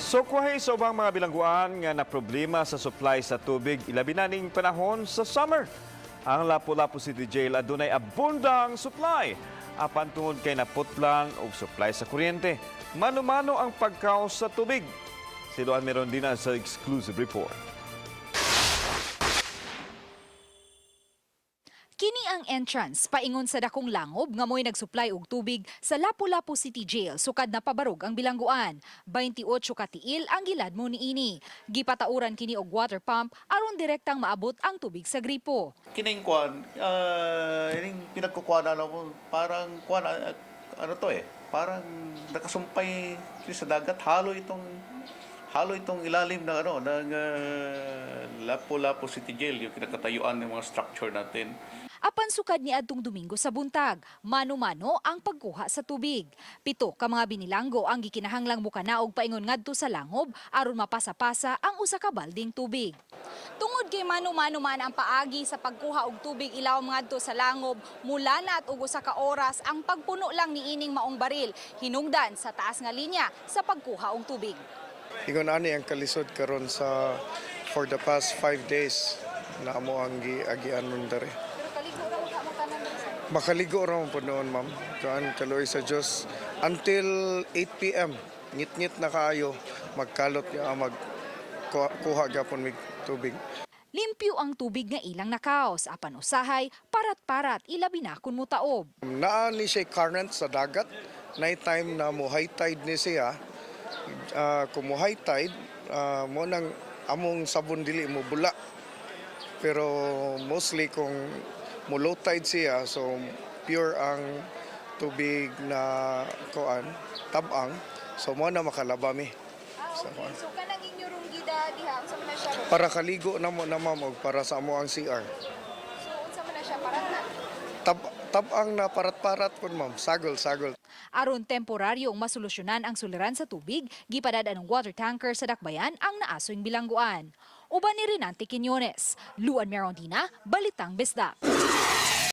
Sukwahay sa ubang mga bilangguan nga na problema sa supply sa tubig ilabi na ning panahon sa summer. Ang Lapu-Lapu City Jail adunay abundang supply. Apan tungod kay naputlang og supply sa kuryente. Mano-mano ang pagkaos sa tubig. Si Luan meron din sa exclusive report. Kini ang entrance paingon sa dakong langob nga mo'y nagsupply og tubig sa Lapu-Lapu City Jail sukad na pabarog ang bilangguan. 28 ka tiil ang gilad mo niini. Gipatauran kini og water pump aron direktang maabot ang tubig sa gripo. Kining kuan, ining pinagkukuha na mo, parang kuan, ano to parang nakasumpay sa dagat, halo itong ilalim ng Lapu-Lapu City Jail, yung kinakatayuan ng mga structure natin. Apan sukad ni adtong Domingo sa buntag, mano-mano ang pagkuha sa tubig. 7 ka mga binilanggo ang gikinahanglang mukanaog paingon ngadto sa langob aron mapasa-pasa ang usa ka balding tubig. Tungod kay mano-mano man ang paagi sa pagkuha og tubig ilawom ngadto sa langob, mula na at og usa ka oras ang pagpuno lang niining maong baril, hinungdan sa taas nga linya sa pagkuha og tubig. Ingon ani ang kalisod karon sa for the past 5 days na amo ang giagianon dere. Makaligo ra mo po noon, ma'am. Kaan kaloy sa Diyos. Until 8 p.m. Ngit-ngit na kaayo. Magkalot niya magkuha gapon mig tubig. Limpyo ang tubig nga ilang nakaos, apan usahay, parat-parat ilabi na kun mutaob. Naa ni siya current sa dagat. Night time na mo high tide ni siya. Kung mo high tide, mo nang among sabon dili mo bula. Pero mostly kung mo low tide siya, so pure ang tubig na kuan, tabang, so mo na makalabami. So kanang inyo rong gida diha, unsa man na siya? Para kaligo na mo na ma'am, og para sa amo ang CR. So unsa man na siya parat na? Tabang na parat-parat kun ma'am, sagol. Aron temporaryong masolusyonan ang suliran sa tubig, gipadadaan ng water tanker sa dakbayan ang naasoing bilangguan. Uban ni Renante Quiñones, Luan Merondina, Balitang Bisdak.